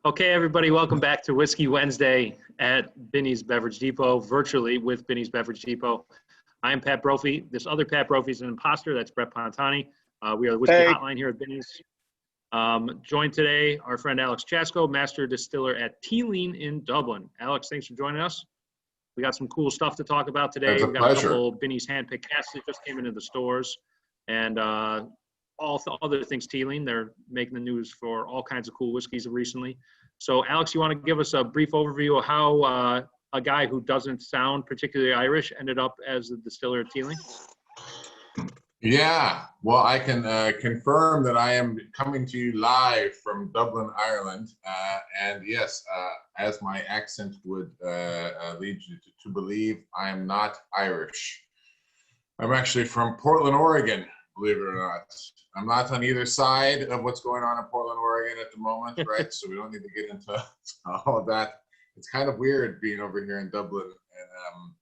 Okay, everybody, welcome back to Whiskey Wednesday at Binny's Beverage Depot, virtually with Binny's Beverage Depot. I'm Pat Brophy. This other Pat Brophy is an imposter. That's Brett Pontani. We are the Whiskey Hotline here at Binny's. Joined today, our friend Alex Chasko, Master Distiller at Teeling in Dublin. Alex, thanks for joining us. We got some cool stuff to talk about today. It's a We got pleasure. a couple Binny's handpicked casks that just came into the stores, and all the other things Teeling. They're making the news for all kinds of cool whiskeys recently. So, Alex, you want to give us a brief overview of how a guy who doesn't sound particularly Irish ended up as a distiller at Teeling? Yeah, well, I can confirm that I am coming to you live from Dublin, Ireland. And yes, as my accent would lead you to believe, I am not Irish. I'm actually from Portland, Oregon, believe it or not. I'm not on either side of what's going on in Portland, Oregon at the moment, right? So we don't need to get into all of that. It's kind of weird being over here in Dublin and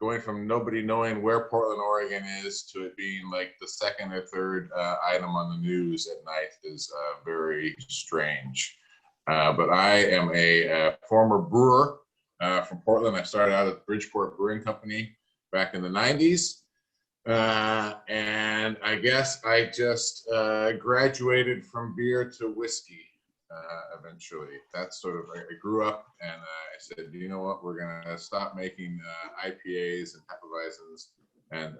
going from nobody knowing where Portland, Oregon is to it being like the second or third item on the news at night is very strange. But I am a former brewer from Portland. I started out at Bridgeport Brewing Company back in the 90s. And I guess I just graduated from beer to whiskey eventually. That's sort of, I grew up and I said, you know what, we're going to stop making IPAs and Hefeweizens. And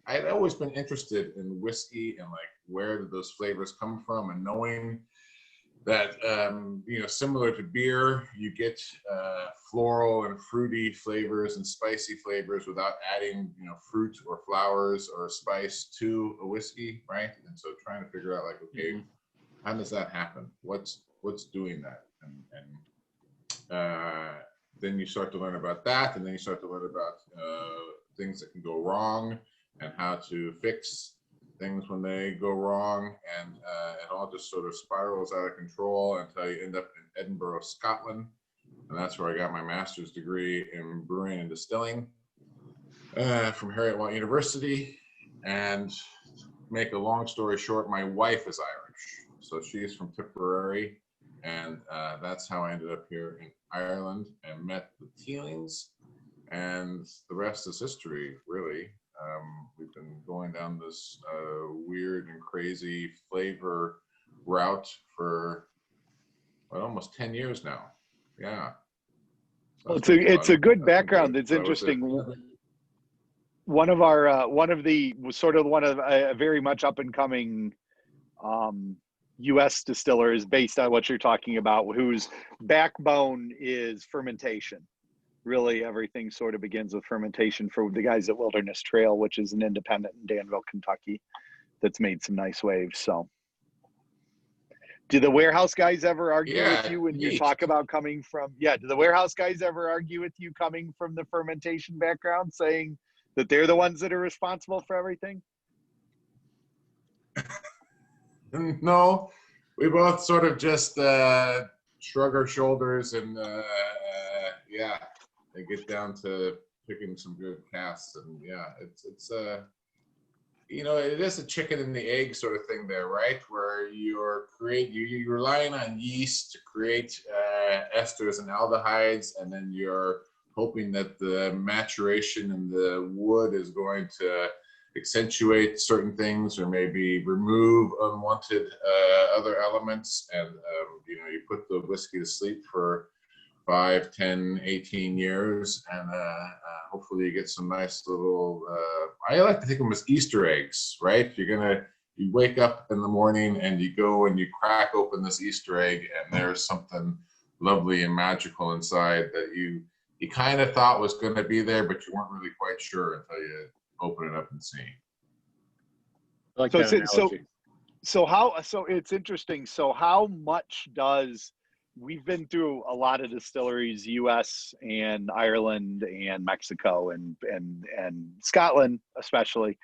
I'd always been interested in whiskey and like where did those flavors come from, and knowing that, you know, similar to beer, you get floral and fruity flavors and spicy flavors without adding, you know, fruit or flowers or spice to a whiskey, right? And so trying to figure out like, okay, how does that happen? What's doing that? And then you start to learn about that, and then you start to learn about things that can go wrong and how to fix things when they go wrong, and it all just sort of spirals out of control until you end up in Edinburgh, Scotland, and that's where I got my master's degree in brewing and distilling from Heriot-Watt University. And make a long story short, my wife is Irish, so she's from Tipperary, and that's how I ended up here in Ireland and met the Teelings, and the rest is history, really. We've been going down this weird and crazy flavor route for almost 10 years now. Yeah. Well, it's a good background. It's interesting. One of a very much up and coming U.S. distillers, based on what you're talking about, whose backbone is fermentation. Really, everything sort of begins with fermentation for the guys at Wilderness Trail, which is an independent in Danville, Kentucky, that's made some nice waves. So, do the warehouse guys ever argue with you when you talk about coming from? Yeah, do the warehouse guys ever argue with you coming from the fermentation background, saying that they're the ones that are responsible for everything? No, we both sort of just shrug our shoulders and yeah. They get down to picking some good casks, and yeah, it's you know, it is a chicken and the egg sort of thing there, right? Where you're relying on yeast to create esters and aldehydes, and then you're hoping that the maturation in the wood is going to accentuate certain things or maybe remove unwanted other elements, and you know, you put the whiskey to sleep for 5, 10, 18 years, and hopefully you get some nice little, I like to think of them as Easter eggs, right? You wake up in the morning and you go and you crack open this Easter egg, and there's something lovely and magical inside that you kind of thought was going to be there, but you weren't really quite sure until you open it up and see. I like that analogy. So it's interesting. So how much does, we've been through a lot of distilleries, US and Ireland and Mexico and Scotland especially.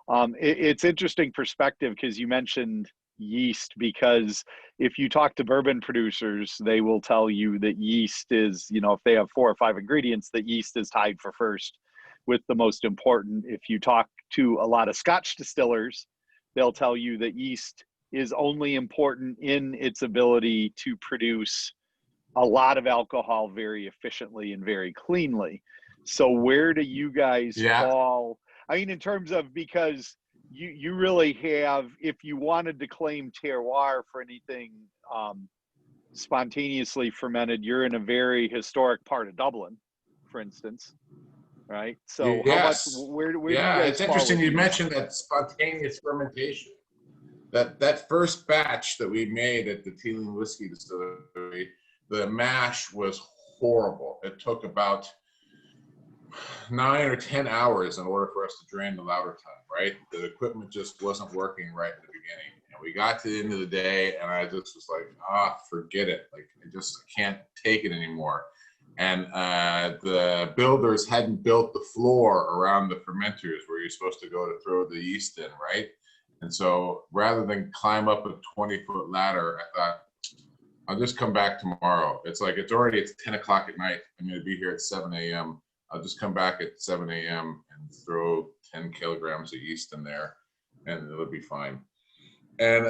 It's interesting perspective, because you mentioned yeast, because if you talk to bourbon producers, they will tell you that yeast is, you know, if they have 4 or 5 ingredients, that yeast is tied for first with the most important. If you talk to a lot of Scotch distillers, they'll tell you that yeast is only important in its ability to produce a lot of alcohol very efficiently and very cleanly. So where do you guys fall? I mean, in terms of, because you really have, if you wanted to claim terroir for anything spontaneously fermented, you're in a very historic part of Dublin, for instance, right? So how much, where do you guys it's interesting fall you mentioned that spontaneous fermentation. That first batch that we made at the Teeling whiskey distillery, the mash was horrible. It took about 9 or 10 hours in order for us to drain the lauter tun, right? The equipment just wasn't working right in the beginning. And we got to the end of the day and I just was like, forget it. Like, I can't take it anymore. And the builders hadn't built the floor around the fermenters where you're supposed to go to throw the yeast in, right? And so rather than climb up a 20-foot ladder, I thought, I'll just come back tomorrow. It's 10 o'clock at night. I'm going to be here at 7 a.m. I'll just come back at 7 a.m. and throw 10 kilograms of yeast in there and it'll be fine. And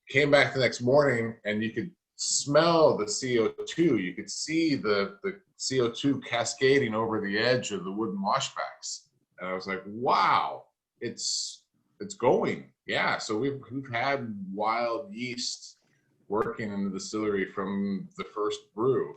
came back the next morning and you could smell the CO2. You could see the CO2 cascading over the edge of the wooden washbacks. And I was like, wow, it's going. Yeah, so we've had wild yeast working in the distillery from the first brew.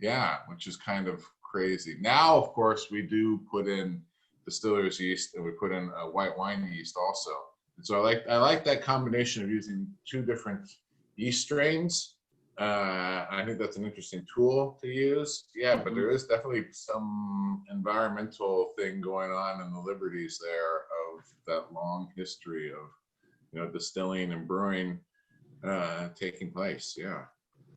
Yeah, which is kind of crazy. Now, of course, we do put in distiller's yeast and we put in a white wine yeast also. And so I like that combination of using 2 different yeast strains. I think that's an interesting tool to use. Yeah, but there is definitely some environmental thing going on in the liberties there of that long history of distilling and brewing taking place. Yeah.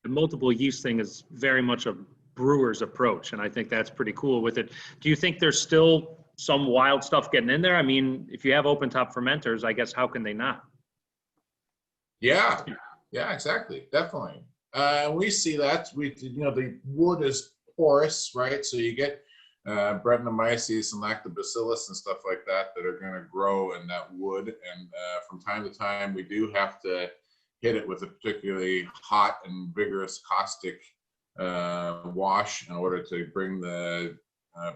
The multiple yeast thing is very much a brewer's approach, and I think that's pretty cool with it. Do you think there's still some wild stuff getting in there? I mean, if you have open top fermenters, I guess how can they not? Yeah, exactly, definitely. We see that. The wood is porous, right? So you get Brettanomyces and Lactobacillus and stuff like that are going to grow in that wood. And from time to time, we do have to hit it with a particularly hot and vigorous caustic wash in order to bring the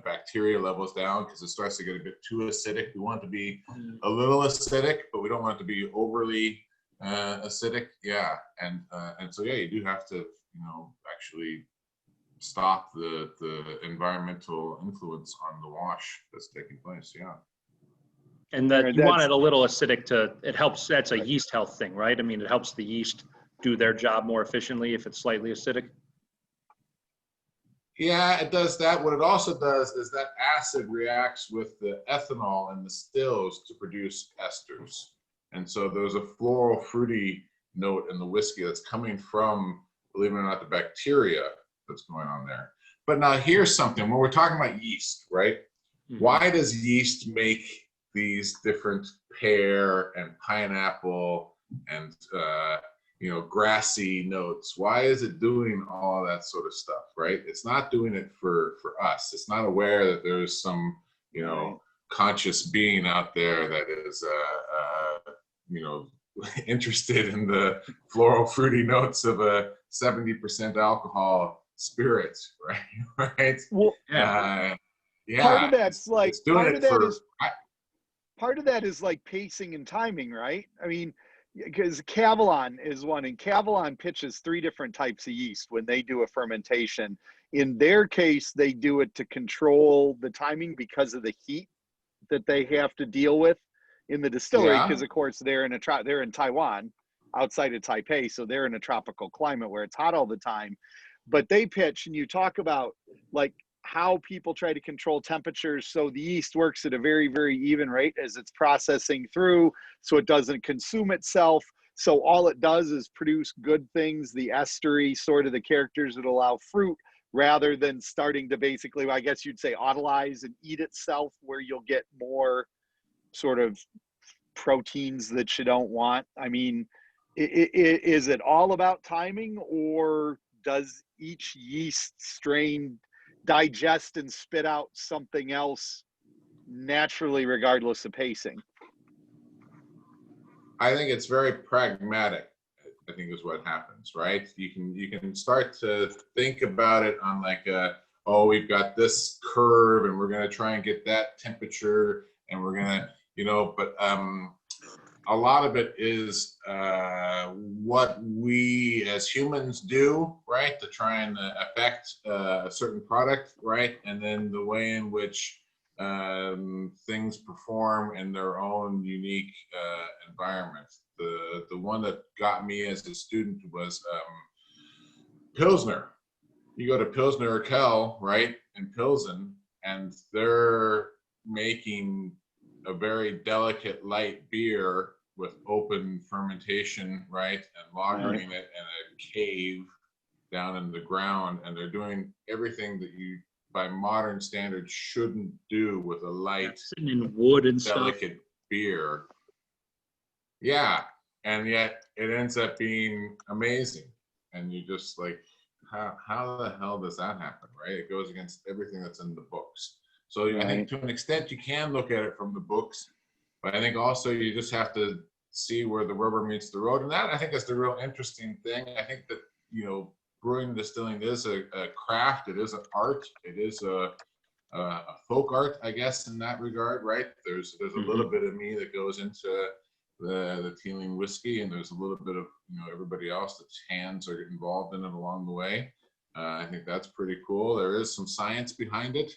bacteria levels down, because it starts to get a bit too acidic. We want it to be a little acidic, but we don't want it to be overly acidic. Yeah, and so you do have to actually stop the environmental influence on the wash that's taking place. Yeah. And that you want it a little acidic it helps. That's a yeast health thing, right? I mean, it helps the yeast do their job more efficiently if it's slightly acidic. Yeah, it does that. What it also does is that acid reacts with the ethanol in the stills to produce esters. And so there's a floral fruity note in the whiskey that's coming from, believe it or not, the bacteria that's going on there. But now here's something, when we're talking about yeast, right? Mm-hmm. Why does yeast make these different pear and pineapple and grassy notes? Why is it doing all that sort of stuff, right? It's not doing it for us. It's not aware that there's some conscious being out there that is interested in the floral fruity notes of a 70% alcohol spirit, right? Well, part of that's like part of that is like pacing and timing, right? I mean, because Cavalon is one, and Cavalon pitches 3 different types of yeast when they do a fermentation. In their case, they do it to control the timing because of the heat that they have to deal with in the distillery, because of course they're in Taiwan, outside of Taipei, so they're in a tropical climate where it's hot all the time. But they pitch, and you talk about like how people try to control temperatures so the yeast works at a very, very even rate as it's processing through, so it doesn't consume itself. So all it does is produce good things, the estery, sort of the characters that allow fruit, rather than starting to basically, I guess you'd say, autolyze and eat itself, where you'll get more sort of proteins that you don't want. I mean, is it all about timing, or does each yeast strain digest and spit out something else naturally, regardless of pacing? I think it's very pragmatic. I think is what happens, right? You can start to think about it on like oh, we've got this curve and we're going to try and get that temperature and we're going to, you know, but a lot of it is what we as humans do, right, to try and affect a certain product, right, and then the way in which things perform in their own unique environment. The one that got me as a student was Pilsner. You go to Pilsner or Kel, right, in Pilsen, and they're making a very delicate light beer with open fermentation, right, and lagering it in a cave down in the ground, and they're doing everything that you, by modern standards, shouldn't do with a light, sitting in wood and delicate stuff. beer. Yeah, and yet it ends up being amazing, and you just like, how the hell does that happen, right? It goes against everything that's in the books. So I think to an extent you can look at it from the books, but I think also you just have to see where the rubber meets the road. And that, I think, is the real interesting thing. I think that, you know, brewing and distilling is a craft. It is an art. It is a folk art, I guess, in that regard, right? There's a little bit of me that goes into the Teeling whiskey, and there's a little bit of, you know, everybody else that's hands are involved in it along the way. I think that's pretty cool. There is some science behind it.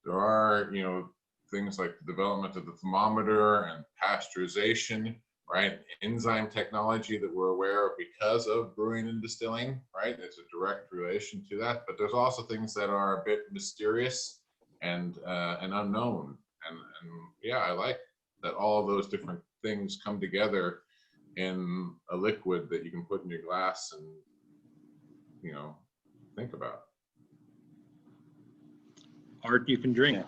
There are, you know, things like the development of the thermometer and pasteurization, right? Enzyme technology that we're aware of because of brewing and distilling, right? There's a direct relation to that. But there's also things that are a bit mysterious and unknown. And yeah, I like that all of those different things come together in a liquid that you can put in your glass and, you know, think about. Art you can drink.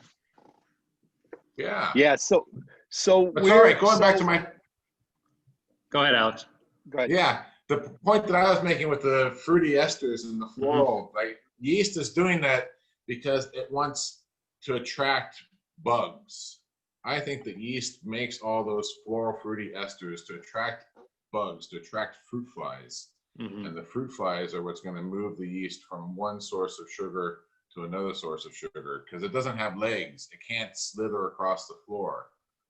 Yeah. Yeah. So That's all right. Going back to my. Go ahead, Alex. Go ahead. Yeah, the point that I was making with the fruity esters and the floral, like yeast is doing that because it wants to attract bugs. I think that yeast makes all those floral fruity esters to attract bugs, to attract fruit flies. And the fruit flies are what's going to move the yeast from one source of sugar to another source of sugar, because it doesn't have legs. It can't slither across the floor,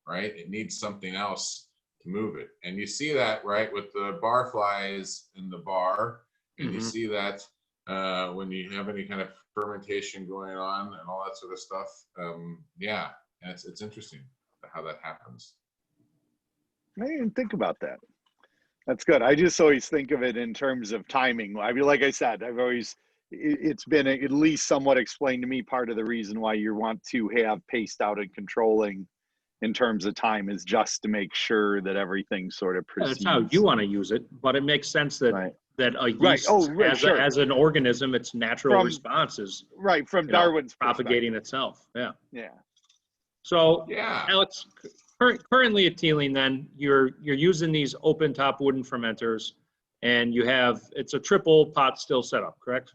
right? It needs something else to move it. And you see that, right, with the bar flies in the bar, and you see that when you have any kind of fermentation going on and all that sort of stuff. Yeah, and it's interesting how that happens. I didn't think about that. That's good. I just always think of it in terms of timing. I mean, like I said, it's been at least somewhat explained to me. Part of the reason why you want to have paced out and controlling in terms of time is just to make sure that everything sort of proceeds. That's how you want to use it, but it makes sense that that a yeast as an organism, its natural response is from Darwin's propagating itself. Yeah. So Alex, currently at Teeling, then you're using these open top wooden fermenters, and it's a triple pot still setup, correct?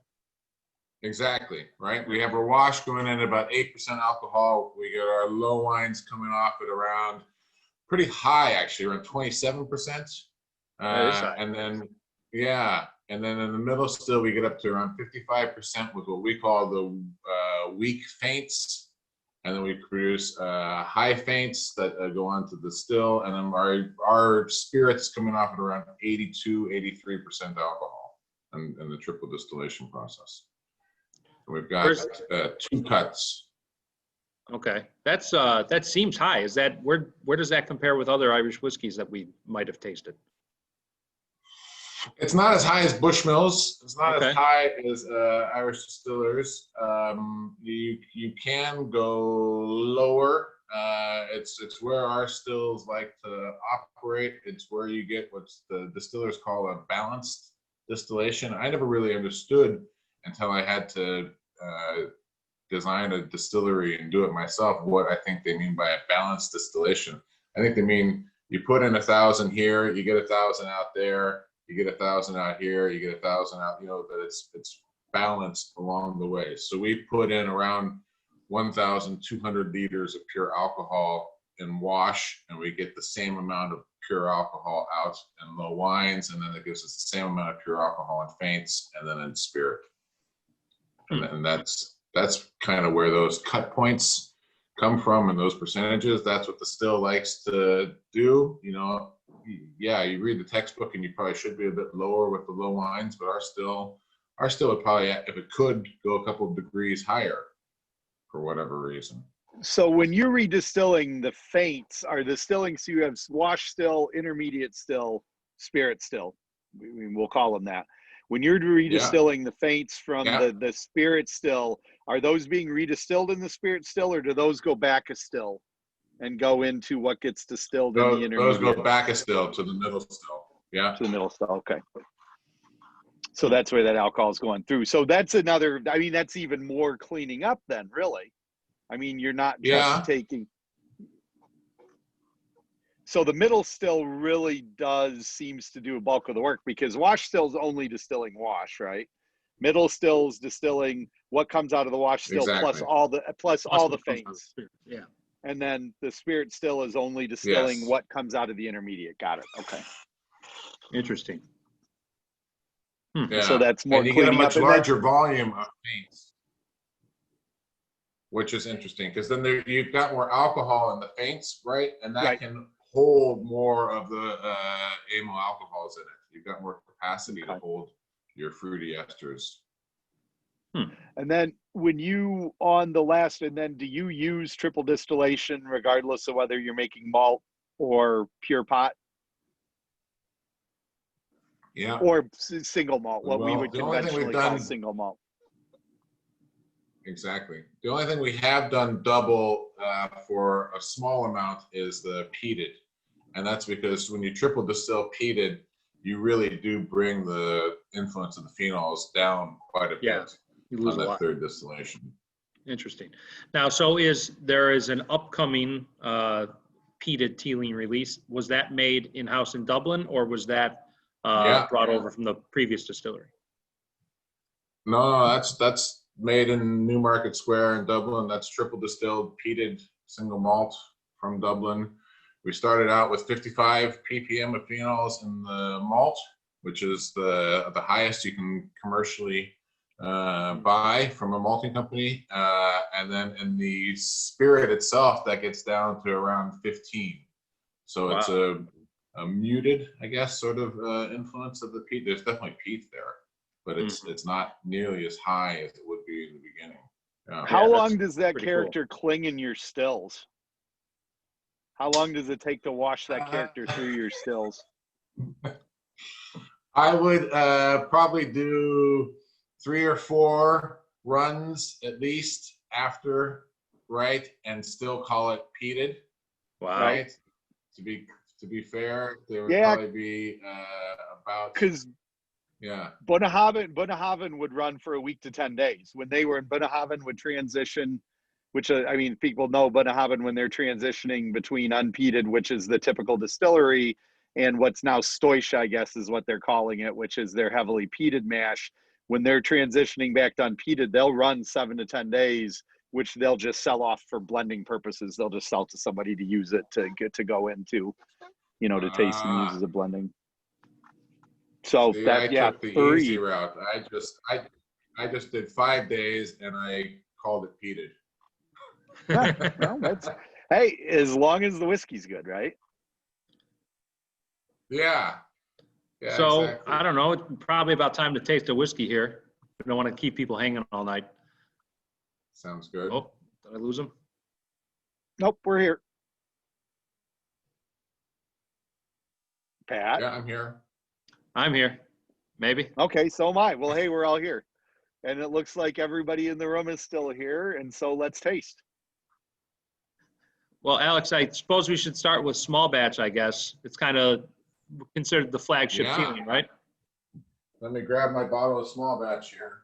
Exactly, right? We have our wash going in at about 8% alcohol. We get our low wines coming off at around pretty high, actually, around 27%. And then, and then in the middle still, we get up to around 55% with what we call the weak faints. And then we produce high faints that go on to distill. And then our spirits coming off at around 82, 83% alcohol in the triple distillation process. We've got 2 cuts. Okay, that seems high. Is that where does that compare with other Irish whiskeys that we might have tasted? It's not as high as Bushmills. It's not as high as Irish distillers. You can go lower. It's where our stills like to operate. It's where you get what the distillers call a balanced distillation. I never really understood until I had to design a distillery and do it myself what I think they mean by a balanced distillation. I think they mean you put in 1,000 here, you get 1,000 out there, you get 1,000 out here, you get 1,000 out, you know, that it's balanced along the way. So we put in around 1,200 liters of pure alcohol in wash, and we get the same amount of pure alcohol out in low wines, and then it gives us the same amount of pure alcohol in faints, and then in spirit. And that's kind of where those cut points come from, and those percentages. That's what the still likes to do. You know, yeah, you read the textbook, and you probably should be a bit lower with the low wines, but our still would probably, if it could, go a couple of degrees higher for whatever reason. So when you're redistilling, the faints are distilling, so you have wash still, intermediate still, spirit still. We'll call them that. When you're redistilling the faints from the spirit still, are those being redistilled in the spirit still, or do those go back a still and go into what gets distilled in the intermediate? Those go back a still to the middle still. Yeah. To the middle still, okay. So that's where that alcohol is going through. So that's another, I mean, that's even more cleaning up then, really. I mean, you're not just taking. So the middle still really seems to do a bulk of the work, because wash still's only distilling wash, right? Middle still's distilling what comes out of the wash still, plus all the faints. Yeah. And then the spirit still is only distilling what comes out of the intermediate. Got it. Okay. Interesting. Yeah. So that's more. And you get a much larger volume of faints, which is interesting, because then you've got more alcohol in the faints, right? And that can hold more of the amyl alcohols in it. You've got more capacity to hold your fruity esters. And then when you on the last, and then do you use triple distillation regardless of whether you're making malt or pure pot? Yeah. Or single malt, what we would conventionally call single malt. Exactly. The only thing we have done double for a small amount is the peated. And that's because when you triple distill peated, you really do bring the influence of the phenols down quite a bit you lose on a that lot. third distillation. Interesting. Now, so there is an upcoming peated Teeling release. Was that made in-house in Dublin, or was that brought over from the previous distillery? No, that's made in Newmarket Square in Dublin. That's triple distilled peated single malt from Dublin. We started out with 55 ppm of phenols in the malt, which is the highest you can commercially buy from a malting company. And then in the spirit itself, that gets down to around 15. So it's a muted, I guess, sort of influence of the peat. There's definitely peat there, but it's not nearly as high as it would be in the beginning. How long does that character cling in your stills? How long does it take to wash that character through your stills? I would probably do 3 or 4 runs at least after, right, and still call it peated. Wow. Right. To be fair, there would probably be about, because Bunnahabhain would run for a week to 10 days. When they were in Bunnahabhain would transition, which I mean, people know Bunnahabhain when they're transitioning between unpeated, which is the typical distillery, and what's now Stoiche, I guess is what they're calling it, which is their heavily peated mash. When they're transitioning back to unpeated, they'll run 7 to 10 days, which they'll just sell off for blending purposes. They'll just sell to somebody to use it to get to go into, you know, to taste and use as a blending. So see, that, I took the easy route. I just did 5 days and I called it peated. Well, that's, hey, as long as the whiskey's good, right? Yeah. So exactly. I don't know. It's probably about time to taste a whiskey here. We don't want to keep people hanging all night. Sounds good. Oh, did I lose them? Nope, we're here. Pat? Yeah, I'm here. I'm here. Maybe. Okay, so am I. Well, hey, we're all here. And it looks like everybody in the room is still here. And so let's taste. Well, Alex, I suppose we should start with small batch, I guess. It's kind of considered the flagship Teeling, right? Let me grab my bottle of small batch here.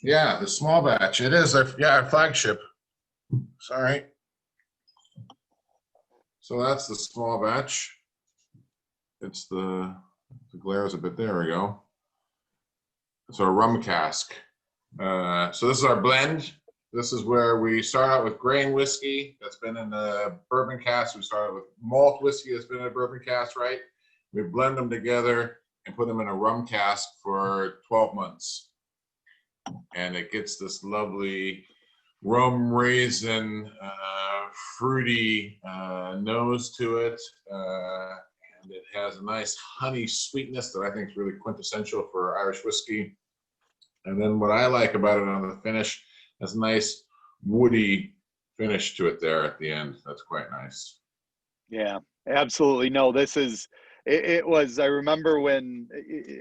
Yeah, the small batch. It is our flagship. Sorry. So that's the small batch. It's the glare is a bit, there we go. It's our rum cask. So this is our blend. This is where we start out with grain whiskey that's been in the bourbon cask. We start out with malt whiskey that's been in a bourbon cask, right? We blend them together and put them in a rum cask for 12 months. And it gets this lovely rum raisin, fruity nose to it. And it has a nice honey sweetness that I think is really quintessential for Irish whiskey. And then what I like about it on the finish, has a nice woody finish to it there at the end. That's quite nice. Yeah, absolutely. No, this is, it was, I remember when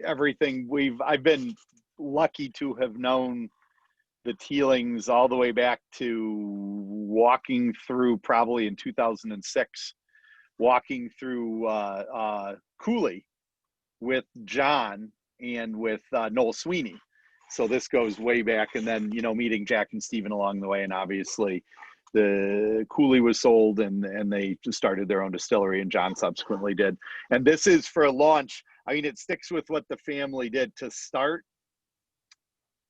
everything I've been lucky to have known the Teelings all the way back to walking through probably in 2006, walking through Cooley with John and with Noel Sweeney. So this goes way back, and then, you know, meeting Jack and Stephen along the way, and obviously the Cooley was sold and they started their own distillery, and John subsequently did. And this is for a launch. I mean, it sticks with what the family did to start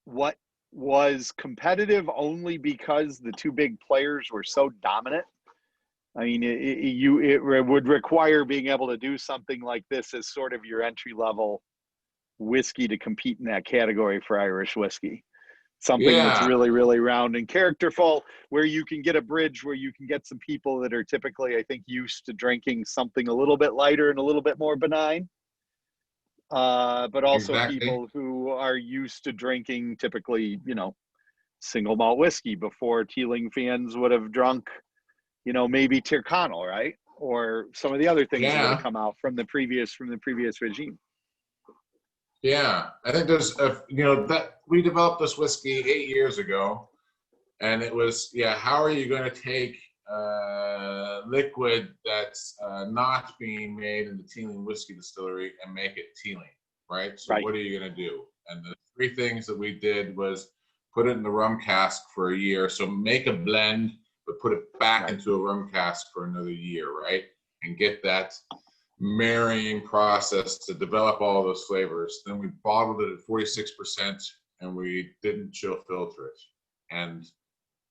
what was competitive only because the two big players were so dominant. I mean, it would require being able to do something like this as sort of your entry level whiskey to compete in that category for Irish whiskey. Something that's really, really round and characterful, where you can get a bridge, where you can get some people that are typically, I think, used to drinking something a little bit lighter and a little bit more benign. But also people who are used to drinking typically, you know, single malt whiskey. Before, Teeling fans would have drunk, you know, maybe Tyrconnell, right? Or some of the other things that would have come out from the previous regime. Yeah, I think there's you know, that we developed this whiskey 8 years ago, and it was, how are you going to take liquid that's not being made in the Teeling whiskey distillery and make it Teeling, right? So what are you going to do? And the three things that we did was put it in the rum cask for a year. So make a blend, but put it back into a rum cask for another year, right? And get that marrying process to develop all those flavors. Then we bottled it at 46%, and we didn't chill filter it. And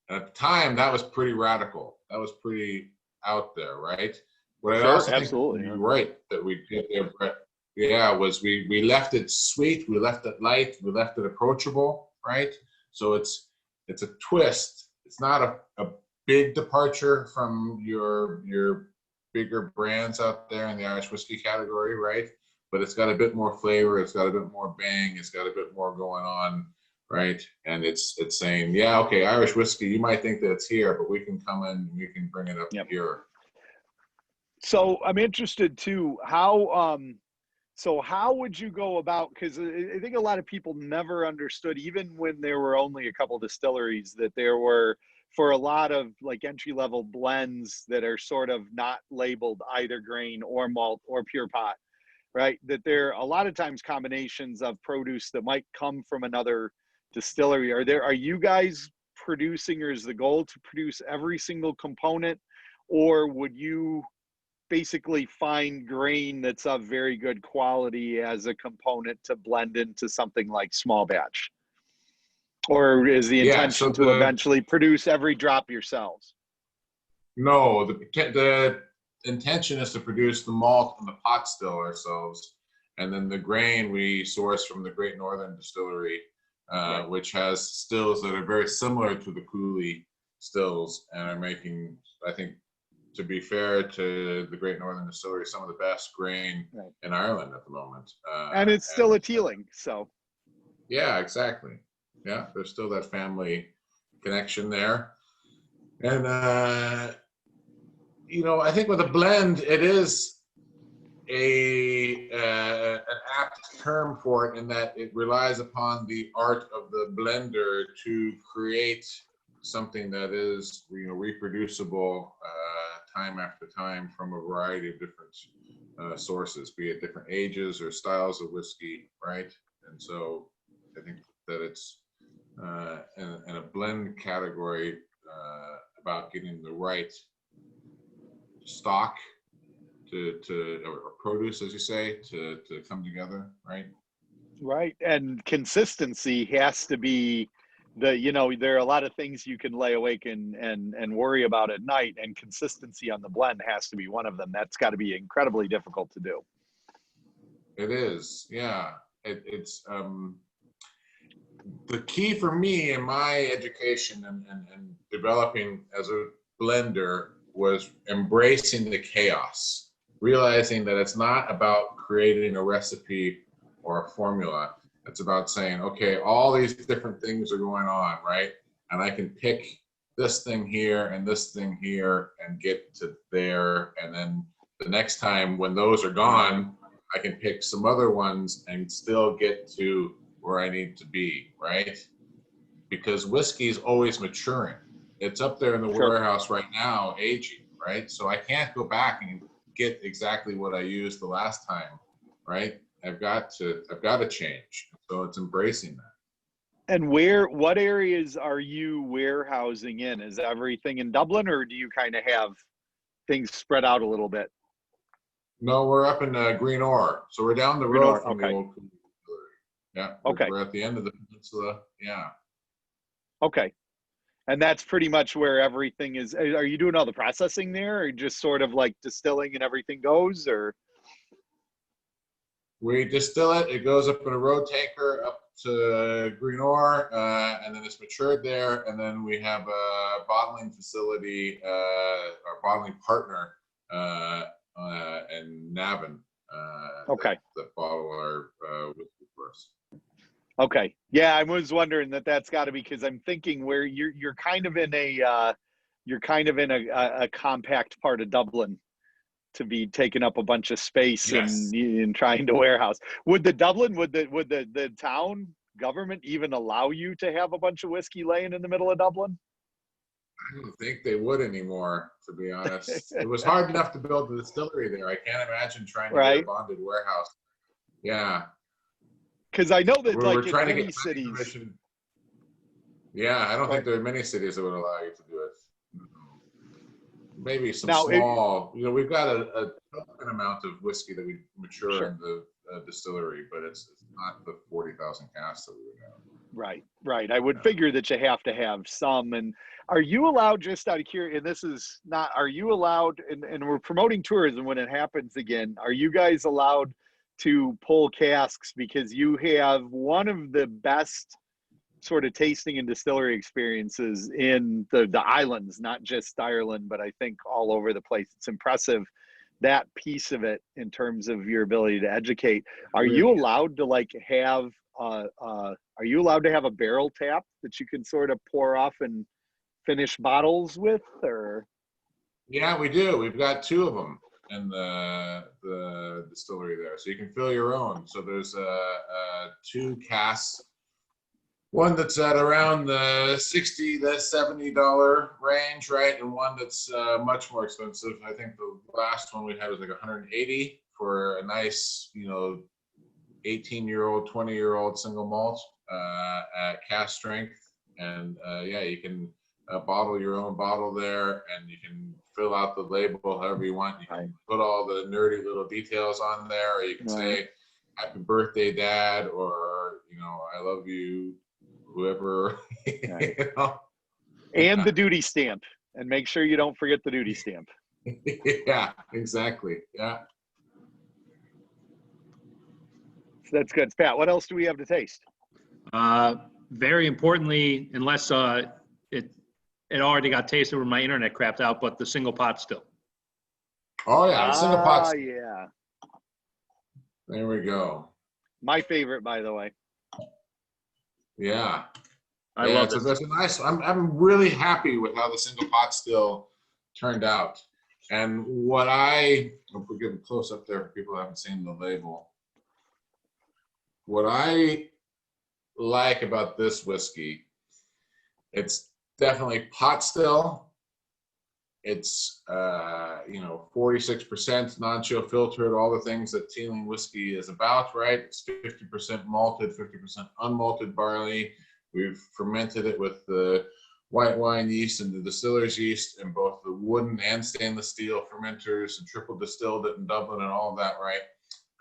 at the time, that was pretty radical. That was pretty out there, right? What I also think you're right that we did there, was we left it sweet, we left it light, we left it approachable, right? So it's a twist. It's not a big departure from your bigger brands out there in the Irish whiskey category, right? But it's got a bit more flavor, it's got a bit more bang, it's got a bit more going on, right? And it's saying, okay, Irish whiskey, you might think that it's here, but we can come in and we can bring it up here. So I'm interested too, how would you go about, because I think a lot of people never understood, even when there were only a couple distilleries, that there were, for a lot of like entry-level blends that are sort of not labeled either grain or malt or pure pot, right? That there are a lot of times combinations of produce that might come from another distillery. Are you guys producing, or is the goal to produce every single component, or would you basically find grain that's of very good quality as a component to blend into something like small batch? Or is the intention to eventually produce every drop yourselves? No, the intention is to produce the malt and the pot still ourselves. And then the grain we source from the Great Northern Distillery, which has stills that are very similar to the Cooley stills and are making, I think, to be fair to the Great Northern Distillery, some of the best grain in Ireland at the moment. And it's still a Teeling, so. Yeah, exactly. Yeah, there's still that family connection there. And, you know, I think with a blend, it is an apt term for it in that it relies upon the art of the blender to create something that is, you know, reproducible time after time from a variety of different sources, be it different ages or styles of whiskey, right? And so I think that it's in a blend category about getting the right stock or produce, as you say, to come together, right? Right, and consistency has to be there are a lot of things you can lay awake and worry about at night, and consistency on the blend has to be one of them. That's got to be incredibly difficult to do. It is, yeah. It's the key for me in my education and developing as a blender was embracing the chaos, realizing that it's not about creating a recipe or a formula. It's about saying, okay, all these different things are going on, right? And I can pick this thing here and this thing here and get to there. And then the next time when those are gone, I can pick some other ones and still get to where I need to be, right? Because whiskey is always maturing. It's up there in the warehouse right now, aging, right? So I can't go back and get exactly what I used the last time, right? I've got to change. So it's embracing that. And what areas are you warehousing in? Is everything in Dublin, or do you kind of have things spread out a little bit? No, we're up in Green Ore. So we're down the road from the old distillery. Yeah. Okay. We're at the end of the peninsula. Yeah. Okay. And that's pretty much where everything is. Are you doing all the processing there, or just sort of like distilling and everything goes, or? We distill it. It goes up in a road tanker up to Green Ore, and then it's matured there. And then we have a bottling facility, our bottling partner in Navan. Okay. That bottle our whiskey for us. Okay. Yeah, I was wondering that's got to be, because I'm thinking where you're kind of in a compact part of Dublin to be taking up a bunch of space. Yes. and trying to warehouse. Would the town government even allow you to have a bunch of whiskey laying in the middle of Dublin? I don't think they would anymore, to be honest. It was hard enough to build the distillery there. I can't imagine trying to get a bonded warehouse. Yeah. Because I know that we're trying in to many get cities. Permission. Yeah, I don't think there are many cities that would allow you to do it. Maybe some small, we've got a token amount of whiskey that we mature in the distillery, but it's not the 40,000 casks that we would have. Right. I would figure that you have to have some. And are you allowed, just out of curiosity, and this is not, are you allowed, and we're promoting tourism when it happens again, are you guys allowed to pull casks? Because you have one of the best sort of tasting and distillery experiences in the islands, not just Ireland, but I think all over the place. It's impressive, that piece of it, in terms of your ability to educate. Are you allowed to have a barrel tap that you can sort of pour off and finish bottles with, or? Yeah, we do. We've got two of them in the distillery there, so you can fill your own. So there's two casks. One that's at around the $60 to $70 range, right? And one that's much more expensive. I think the last one we had was like $180 for a nice, 18-year-old, 20-year-old single malt at cask strength. And you can bottle your own bottle there, and you can fill out the label however you want. You can put all the nerdy little details on there, or you can say, "Happy birthday, Dad," or "I love you, whoever." And the duty stamp, and make sure you don't forget the duty stamp. Yeah, exactly. Yeah. So that's good. Pat, what else do we have to taste? Very importantly, unless it already got tasted when my internet crapped out, but the single pot still. Oh yeah, the single pot. Yeah. There we go. My favorite, by the way. Yeah. I love it. It's a nice. I'm really happy with how the single pot still turned out. And what I'll give a close up there for people who haven't seen the label. What I like about this whiskey, it's definitely pot still. It's 46% non-chill filtered, all the things that Teeling whiskey is about, right? It's 50% malted, 50% unmalted barley. We've fermented it with the white wine yeast and the distiller's yeast in both the wooden and stainless steel fermenters, and triple distilled it in Dublin and all of that, right?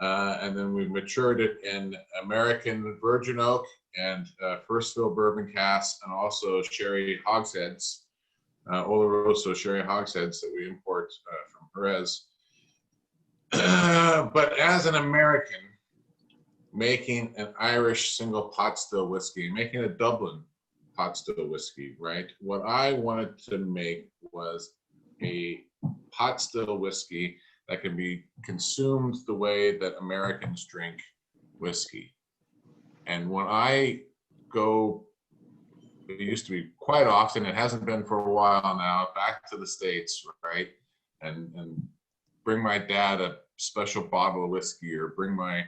And then we matured it in American virgin oak and first fill bourbon casks, and also sherry hogsheads, Oloroso sherry hogsheads that we import from Jerez. But as an American, making an Irish single pot still whiskey, making a Dublin pot still whiskey, right? What I wanted to make was a pot still whiskey that can be consumed the way that Americans drink whiskey. And when I go, it used to be quite often, it hasn't been for a while now, back to the States, right? And bring my dad a special bottle of whiskey, or bring my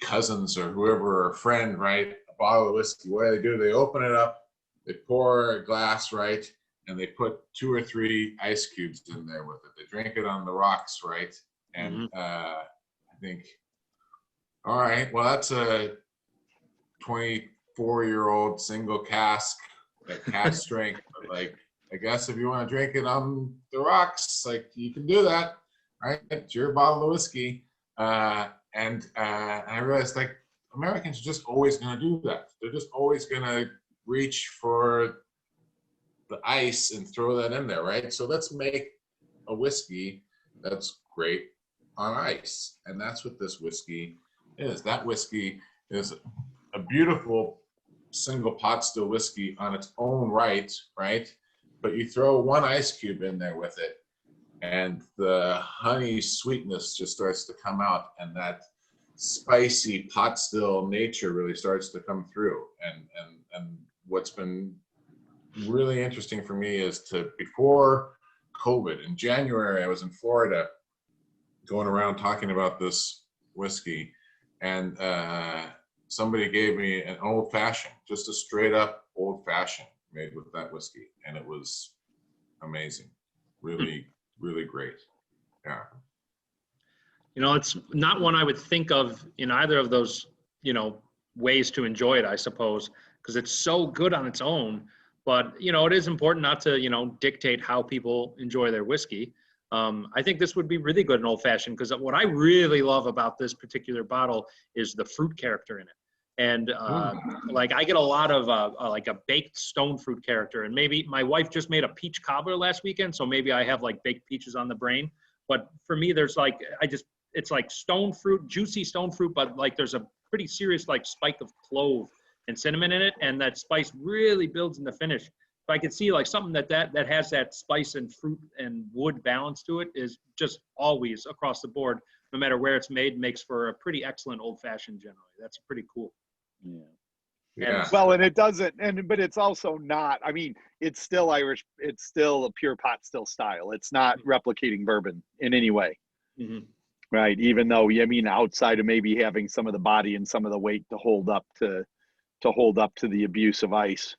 cousins or whoever, or a friend, right, a bottle of whiskey. What do? They open it up, they pour a glass, right, and they put 2 or 3 ice cubes in there with it. They drink it on the rocks, right? And I think, all right, well, that's a 24-year-old single cask, that cask strength. But like, I guess if you want to drink it on the rocks, like, you can do that, right? It's your bottle of whiskey. And I realized, like, Americans are just always going to do that. They're just always going to reach for the ice and throw that in there, right? So let's make a whiskey that's great on ice. And that's what this whiskey is. That whiskey is a beautiful single pot still whiskey on its own right, right? But you throw 1 ice cube in there with it, and the honey sweetness just starts to come out, and that spicy pot still nature really starts to come through. And what's been really interesting for me is before COVID, in January, I was in Florida going around talking about this whiskey, and somebody gave me an old fashioned, just a straight up old fashioned made with that whiskey, and it was amazing. Really, really great. Yeah. You know, it's not one I would think of in either of those, you know, ways to enjoy it, I suppose, because it's so good on its own. But, you know, it is important not to, you know, dictate how people enjoy their whiskey. I think this would be really good in old fashioned, because what I really love about this particular bottle is the fruit character in it. And like, I get a lot of like a baked stone fruit character. And maybe my wife just made a peach cobbler last weekend, so maybe I have like baked peaches on the brain. But for me, there's like, it's like stone fruit, juicy stone fruit, but like there's a pretty serious like spike of clove and cinnamon in it, and that spice really builds in the finish. So I could see like something that has that spice and fruit and wood balance to it is just always across the board, no matter where it's made, makes for a pretty excellent old fashioned generally. That's pretty cool. Yeah. Yeah. Well, and it doesn't, but it's also not, I mean, it's still Irish. It's still a pure pot still style. It's not replicating bourbon in any way. Mm-hmm. Right. Even though, I mean, outside of maybe having some of the body and some of the weight to hold up to the abuse of ice.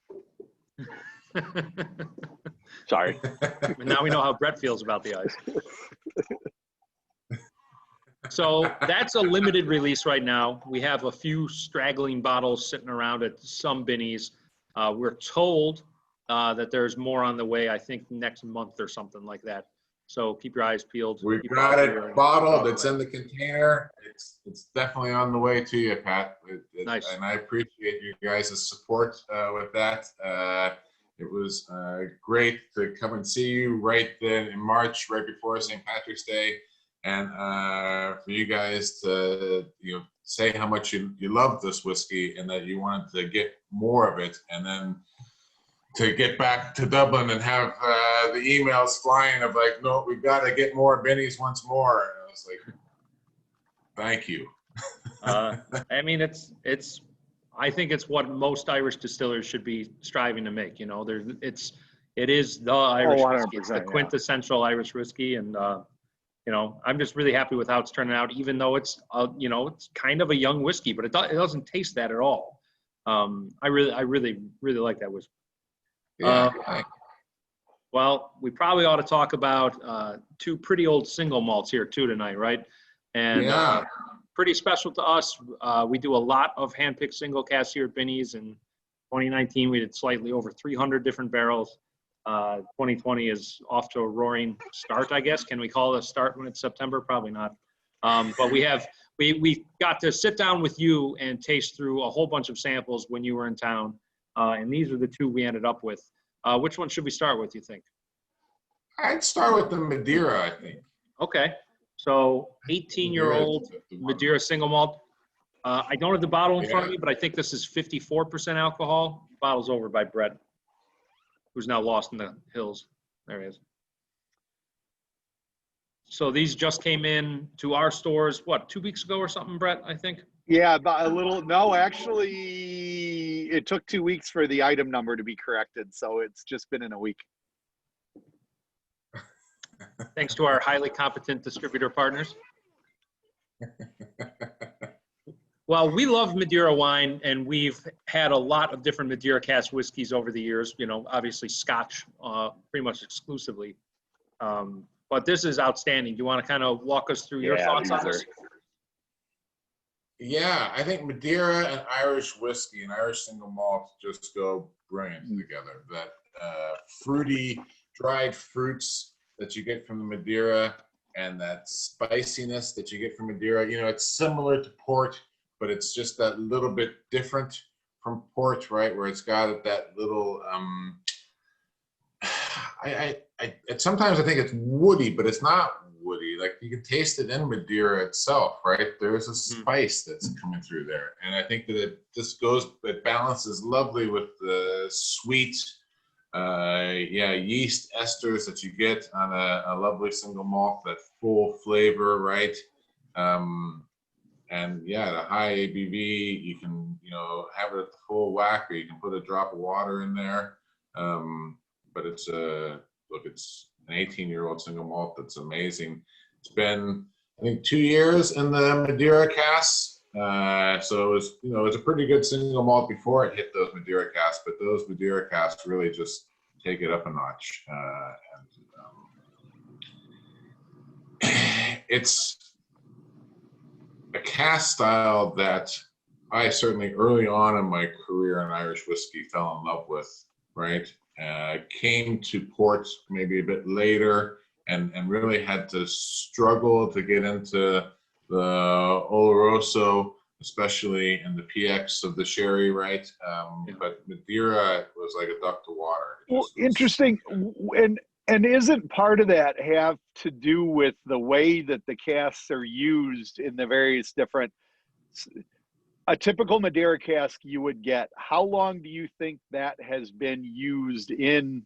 Sorry. Now we know how Brett feels about the ice. So that's a limited release right now. We have a few straggling bottles sitting around at some binnies. We're told that there's more on the way, I think next month or something like that. So keep your eyes peeled. We've got it bottled. It's in the container. It's definitely on the way to you, Pat. Nice. And I appreciate you guys' support with that. It was great to come and see you right then in March, right before St. Patrick's Day, and for you guys to say how much you love this whiskey and that you wanted to get more of it, and then to get back to Dublin and have the emails flying of like, no, we've got to get more bennies once more. And I was like, thank you. I mean, I think it's what most Irish distillers should be striving to make. You know, it is the Irish whiskey. It's the quintessential Irish whiskey, and you know, I'm just really happy with how it's turning out. Even though it's it's kind of a young whiskey, but it doesn't taste that at all. I really like that whiskey. Yeah. Well, we probably ought to talk about 2 pretty old single malts here too tonight, right? And pretty special to us. We do a lot of handpicked single casks here at Binny's. In 2019, we did slightly over 300 different barrels. 2020 is off to a roaring start, I guess. Can we call it a start when it's September? Probably not. But we have we got to sit down with you and taste through a whole bunch of samples when you were in town, and these are the two we ended up with. Which one should we start with, you think? I'd start with the Madeira, I think. Okay, so 18-year-old Madeira single malt. I don't have the bottle in front of me, but I think this is 54% alcohol. Bottle's over by Brett, who's now lost in the hills. There he is. So these just came in to our stores, what, 2 weeks ago or something, Brett, I think? Yeah, about a little. No, actually, it took 2 weeks for the item number to be corrected, so it's just been in a week. Thanks to our highly competent distributor partners. Well, we love Madeira wine, and we've had a lot of different Madeira Cast whiskeys over the years. You know, obviously Scotch, pretty much exclusively. But this is outstanding. Do you want to kind of walk us through your thoughts on this? Yeah, I think Madeira and Irish whiskey and Irish single malt just go brilliant together. That fruity, dried fruits that you get from the Madeira and that spiciness that you get from Madeira, you know, it's similar to port, but it's just that little bit different from port, right? Where it's got that little, sometimes I think it's woody, but it's not woody. Like you can taste it in Madeira itself, right? There's a spice that's coming through there. And I think that it balances lovely with the sweet, yeast esters that you get on a lovely single malt, that full flavor, right? And yeah, the high ABV, you can, you know, have it at the full whack, or you can put a drop of water in there. But it's it's an 18-year-old single malt that's amazing. It's been, I think, 2 years in the Madeira Casts. So it was, you know, it was a pretty good single malt before it hit those Madeira Casts, but those Madeira Casts really just take it up a notch. It's a cask style that I certainly early on in my career in Irish whiskey fell in love with, right? Came to port maybe a bit later and really had to struggle to get into the Oloroso, especially in the PX of the sherry, right? But Madeira was like a duck to water. Well, interesting. And isn't part of that have to do with the way that the casks are used in the various different, a typical Madeira cask you would get, how long do you think that has been used in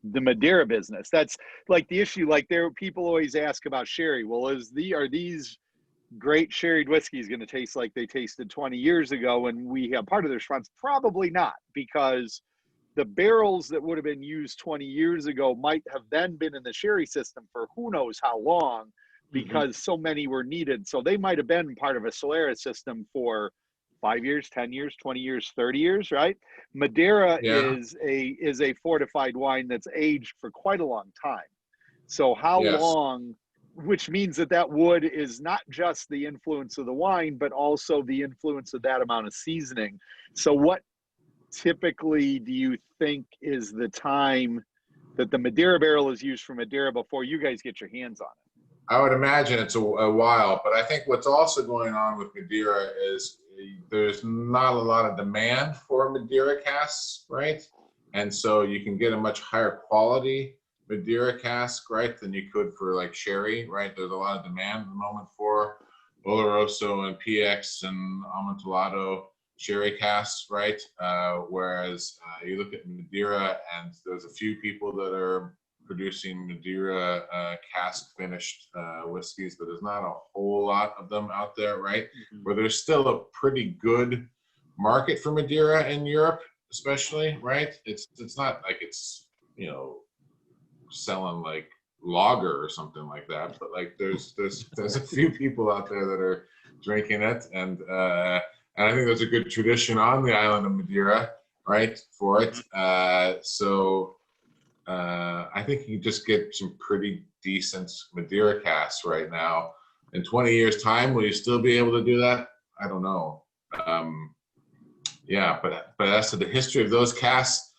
the Madeira business? That's like the issue. Like people always ask about sherry. Well, are these great sherried whiskeys going to taste like they tasted 20 years ago? And we have part of the response, probably not, because the barrels that would have been used 20 years ago might have then been in the sherry system for who knows how long, because so many were needed. So they might have been part of a Solera system for 5 years, 10 years, 20 years, 30 years, right? Madeira is a fortified wine that's aged for quite a long time. So how long, which means that wood is not just the influence of the wine, but also the influence of that amount of seasoning. So what typically do you think is the time that the Madeira barrel is used for Madeira before you guys get your hands on it? I would imagine it's a while, but I think what's also going on with Madeira is there's not a lot of demand for Madeira casks, right? And so you can get a much higher quality Madeira cask, right, than you could for like sherry, right? There's a lot of demand at the moment for Oloroso and PX and Amontillado sherry casks, right? Whereas you look at Madeira, and there's a few people that are producing Madeira cask finished whiskeys, but there's not a whole lot of them out there, right? Where there's still a pretty good market for Madeira in Europe, especially, right? It's not like it's, you know, selling like lager or something like that, but like there's a few people out there that are drinking it, and I think there's a good tradition on the island of Madeira, right, for it. So I think you just get some pretty decent Madeira casks right now. In 20 years' time, will you still be able to do that? I don't know. But as to the history of those casks,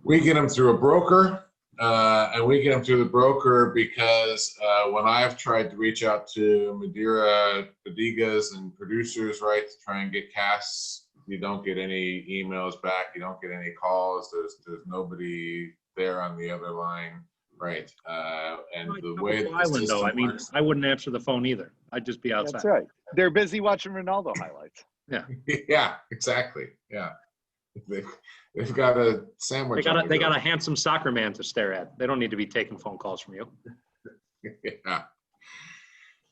we get them through a broker, and we get them through the broker because when I've tried to reach out to Madeira bodegas and producers, right, to try and get casks, you don't get any emails back. You don't get any calls. There's nobody there on the other line, right? And the way that the Island, though, system I mean, works, I wouldn't answer the phone either. I'd just be outside. That's right. They're busy watching Ronaldo highlights. Yeah. yeah, exactly. Yeah, they've got a sandwich. They got a handsome soccer man to stare at. They don't need to be taking phone calls from you. Yeah.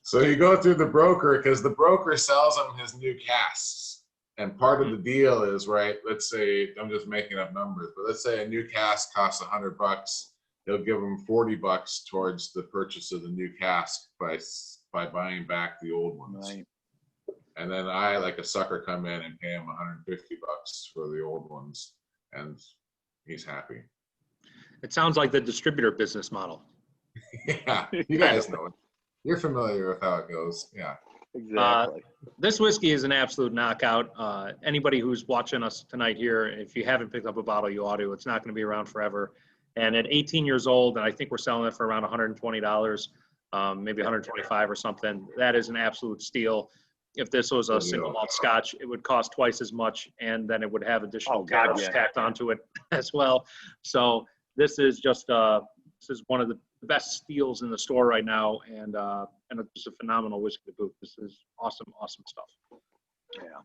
So you go through the broker because the broker sells him his new casks. And part of the deal is, right, let's say, I'm just making up numbers, but let's say a new cask costs $100. They'll give them $40 towards the purchase of the new cask by buying back the old ones. Right. And then I, like a sucker, come in and pay him $150 for the old ones. And he's happy. It sounds like the distributor business model. Yeah, you guys know it. You're familiar with how it goes. Yeah. Exactly. This whiskey is an absolute knockout. Anybody who's watching us tonight here, if you haven't picked up a bottle, you ought to. It's not going to be around forever. And at 18 years old, and I think we're selling it for around $120, maybe 125 or something. That is an absolute steal. If this was a single malt Scotch, it would cost twice as much, and then it would have additional caps tacked onto it as well. So this is just this is one of the best steals in the store right now, and it's a phenomenal whiskey to boot. This is awesome stuff. Yeah.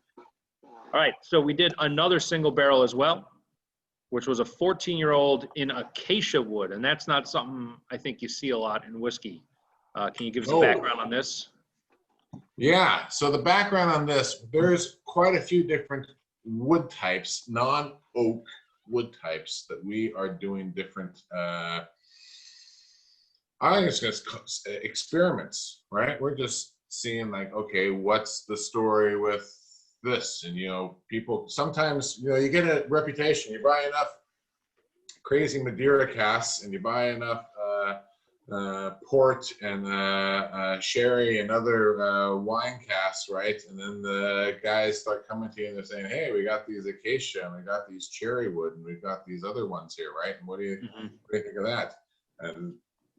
All right, so we did another single barrel as well, which was a 14-year-old in Acacia wood, and that's not something I think you see a lot in whiskey. Can you give us a background on this? Yeah, so the background on this, there's quite a few different wood types, non-oak wood types that we are doing different, I think it's just experiments, right? We're just seeing like, okay, what's the story with this? And, people, sometimes, you get a reputation. You buy enough crazy Madeira Casts and you buy enough port and sherry and other wine casks, right? And then the guys start coming to you and they're saying, hey, we got these Acacia and we got these cherry wood and we've got these other ones here, right? And what do you think of that? And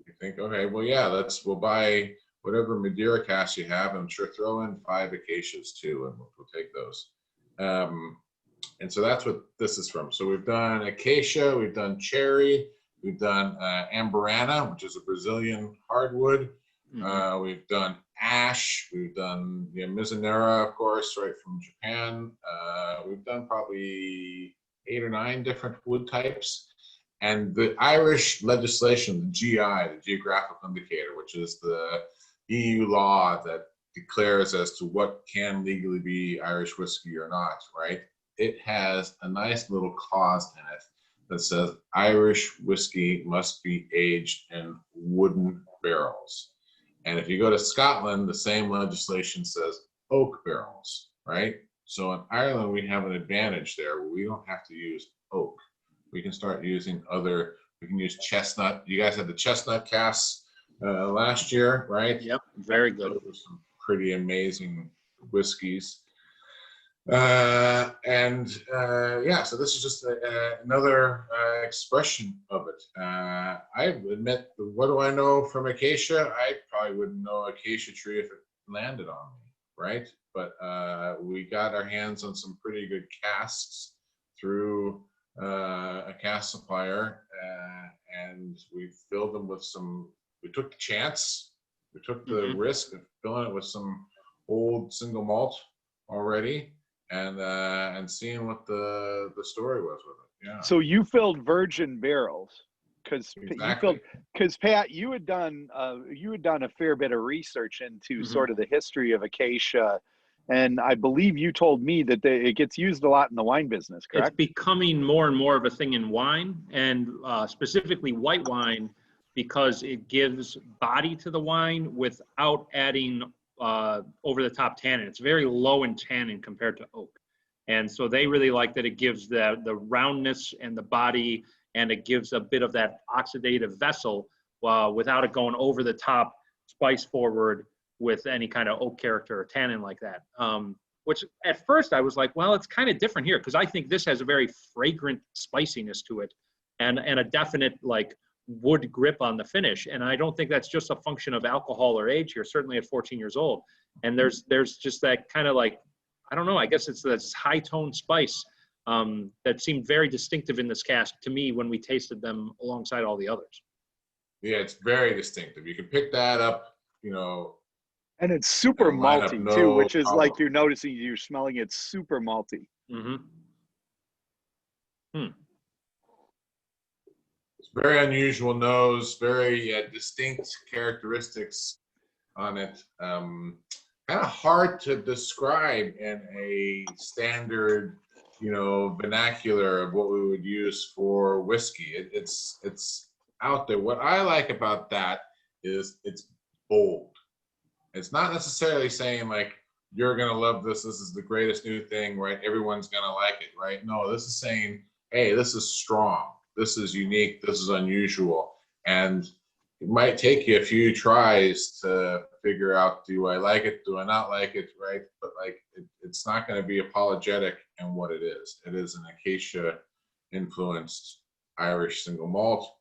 you think, okay, well, yeah, we'll buy whatever Madeira Cast you have. I'm sure throw in 5 Acacias too, and we'll take those. And so that's what this is from. So we've done Acacia, we've done cherry, we've done Amburana, which is a Brazilian hardwood. We've done ash. We've done Mizunara, of course, right from Japan. We've done probably 8 or 9 different wood types. And the Irish legislation, the GI, the Geographical Indicator, which is the EU law that declares as to what can legally be Irish whiskey or not, right? It has a nice little clause in it that says Irish whiskey must be aged in wooden barrels. And if you go to Scotland, the same legislation says oak barrels, right? So in Ireland, we have an advantage there. We don't have to use oak. We can start using we can use chestnut. You guys had the chestnut casks last year, right? Yep, very good. Those were some pretty amazing whiskeys. Yeah, so this is just another expression of it. I admit, what do I know from Acacia? I probably wouldn't know Acacia tree if it landed on me, right? But we got our hands on some pretty good casks through a cask supplier, and we filled them with we took the chance, we took the risk of filling it with some old single malt already, and seeing what the story was with it. Yeah. So you filled virgin barrels because Pat, you had done a fair bit of research into sort of the history of Acacia, and I believe you told me that it gets used a lot in the wine business. Correct? It's becoming more and more of a thing in wine, and specifically white wine, because it gives body to the wine without adding over the top tannin. It's very low in tannin compared to oak. And so they really like that it gives the roundness and the body, and it gives a bit of that oxidative vessel without it going over the top, spice forward with any kind of oak character or tannin like that. Which at first I was like, well, it's kind of different here, because I think this has a very fragrant spiciness to it and a definite like wood grip on the finish. And I don't think that's just a function of alcohol or age here, certainly at 14 years old. And there's just that kind of like, I don't know, I guess it's this high tone spice that seemed very distinctive in this cask to me when we tasted them alongside all the others. Yeah, it's very distinctive. You can pick that up, you know. And it's super malty too, which is like you're noticing, you're smelling it super malty. Mm-hmm. It's very unusual nose, very distinct characteristics on it. Kind of hard to describe in a standard, you know, vernacular of what we would use for whiskey. It's out there. What I like about that is it's bold. It's not necessarily saying like, you're gonna love this, this is the greatest new thing, right? Everyone's gonna like it, right? No, this is saying, hey, this is strong, this is unique, this is unusual. And it might take you a few tries to figure out, do I like it, do I not like it, right? But like, it's not gonna be apologetic in what it is. It is an Acacia influenced Irish single malt.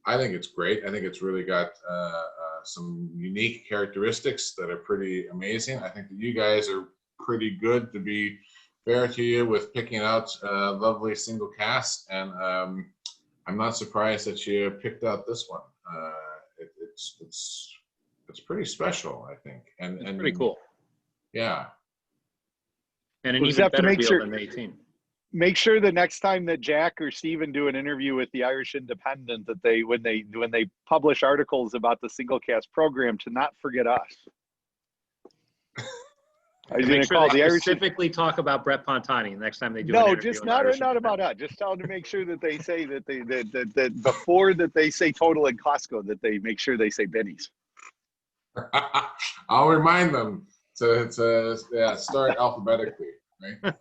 I think it's great. I think it's really got some unique characteristics that are pretty amazing. I think that you guys are pretty good, to be fair to you, with picking out lovely single casks, and I'm not surprised that you picked out this one. It's pretty special, I think, and pretty cool. Yeah, and an even better deal than 18. Make sure the next time that Jack or Steven do an interview with the Irish Independent, that they, when they publish articles about the single cask program, to not forget us. I was going to call the Irish specifically talk about Brett Pontani next time they do. No, just not about us. Just tell them to make sure that they say that that before that they say Total and Costco, that they make sure they say Benny's. I'll remind them to start alphabetically, right?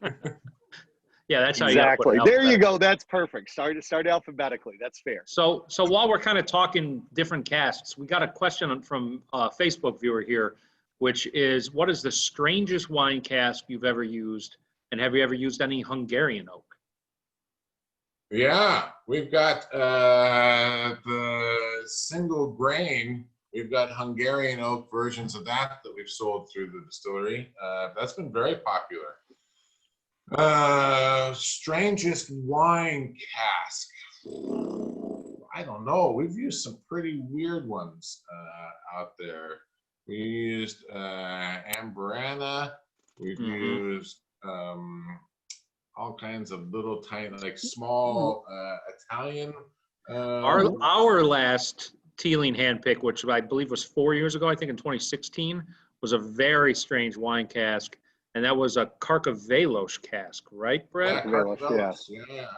Yeah, that's how exactly. There you go. That's perfect. Start alphabetically. That's fair. So while we're kind of talking different casks, we got a question from a Facebook viewer here, which is, what is the strangest wine cask you've ever used, and have you ever used any Hungarian oak? Yeah, we've got the single grain. We've got Hungarian oak versions of that we've sold through the distillery. That's been very popular. Strangest wine cask. I don't know. We've used some pretty weird ones out there. We used Amburana. We've used all kinds of little tiny, like small Italian. Our last Teeling handpick, which I believe was 4 years ago, I think in 2016, was a very strange wine cask. And that was a Carcavelos cask, right, Brett?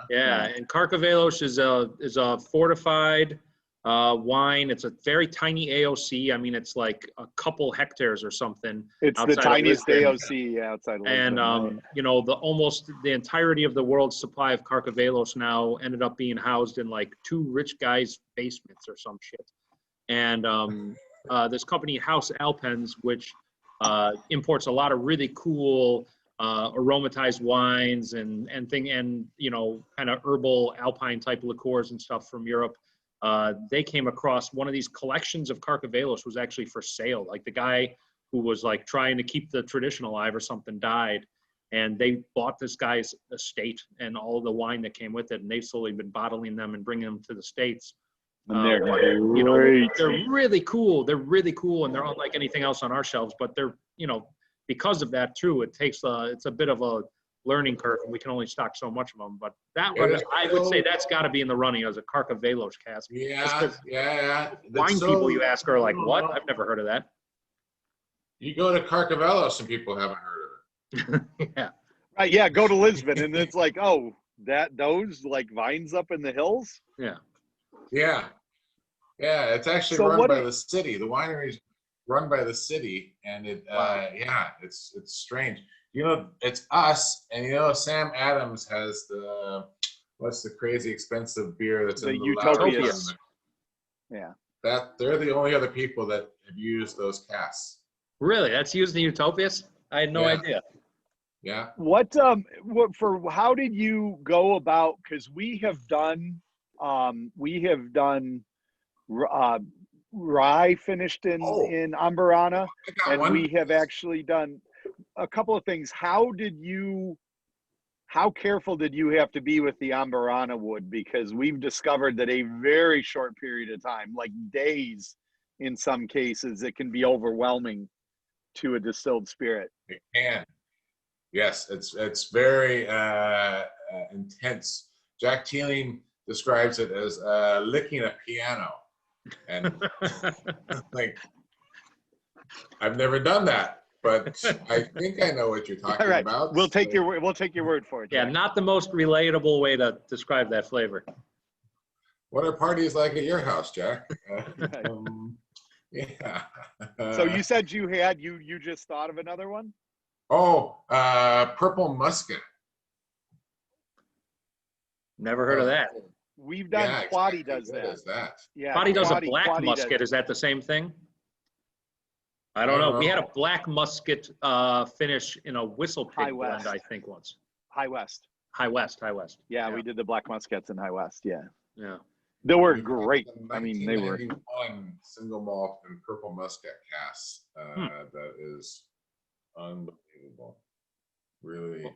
Yeah. And Carcavelos is a fortified wine. It's a very tiny AOC. I mean, it's like a couple hectares or something. It's the tiniest AOC outside of Lisbon. And you know, almost the entirety of the world's supply of Carcavelos now ended up being housed in like two rich guys' basements or some shit. And this company, House Alpens, which imports a lot of really cool aromatized wines and you know, kind of herbal alpine type liqueurs and stuff from Europe. They came across one of these collections of Carcavelos was actually for sale. Like the guy who was like trying to keep the tradition alive or something died, and they bought this guy's estate and all the wine that came with it, and they've slowly been bottling them and bringing them to the States. And they're you know, they're really cool. They're really cool, and they're unlike anything else on our shelves. But they're, you know, because of that, too, it takes it's a bit of a learning curve, and we can only stock so much of them. But that one, I would say that's got to be in the running as a Carcavelos cask. Yeah. Wine people you ask are like, what? I've never heard of that. You go to Carcavelos and people haven't heard of it. Yeah. Right. Yeah. Go to Lisbon, and it's like, oh, those like vines up in the hills. Yeah. Yeah, it's actually run by the city. The winery's run by the city, and it's strange. You know, it's us, and you know, Sam Adams has what's the crazy expensive beer that's in the Utopias. Yeah, that they're the only other people that have used those casks. Really, that's used in Utopias? I had no idea. Yeah. How did you go about? Because we have done We have done rye finished in Amburana, and we have actually done a couple of things. How careful did you have to be with the Amburana wood? Because we've discovered that a very short period of time, like days in some cases, it can be overwhelming to a distilled spirit. It can. Yes, it's very intense. Jack Teeling describes it as licking a piano. And like, I've never done that, but I think I know what you're talking about. We'll take your word for it. Yeah, not the most relatable way to describe that flavor. What are parties like at your house, Jack? Yeah. So you said you just thought of another one? Oh, purple musket. Never heard of that. We've done Quaddy does that. Yeah, Quaddy does a black musket. Is that the same thing? I don't know. We had a black musket finish in a whistle pig blend, I think, once. High West. Yeah, we did the black muskets in High West. Yeah. Yeah. They were great. I mean, they were. Single malt and purple muscat casks. That is unbelievable. Really.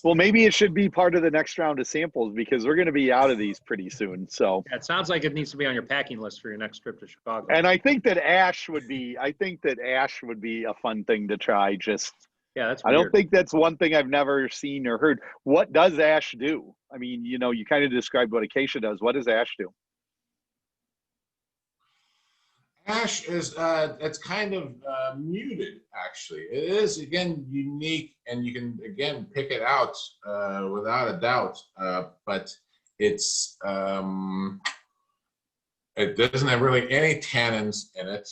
Well, maybe it should be part of the next round of samples because we're going to be out of these pretty soon. So yeah, it sounds like it needs to be on your packing list for your next trip to Chicago. And I think that ash would be a fun thing to try. Just that's weird. I don't think that's one thing I've never seen or heard. What does ash do? I mean, you kind of described what Acacia does. What does ash do? Ash is it's kind of muted, actually. It is, again, unique, and you can, again, pick it out without a doubt. But it's it doesn't have really any tannins in it.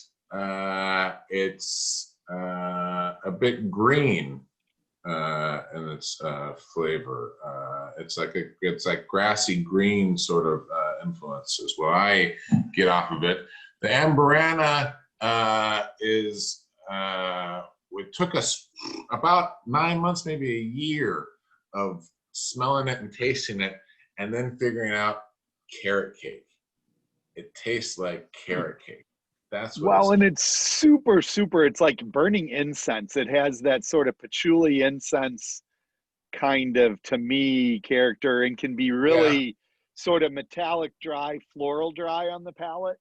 It's a bit green in its flavor. It's like grassy green sort of influence is what I get off of it. The Amburana it took us about 9 months, maybe a year of smelling it and tasting it, and then figuring out carrot cake. It tastes like carrot cake. That's what and it's super, super, it's like burning incense. It has that sort of patchouli incense kind of, to me, character, and can be really sort of metallic dry, floral dry on the palate.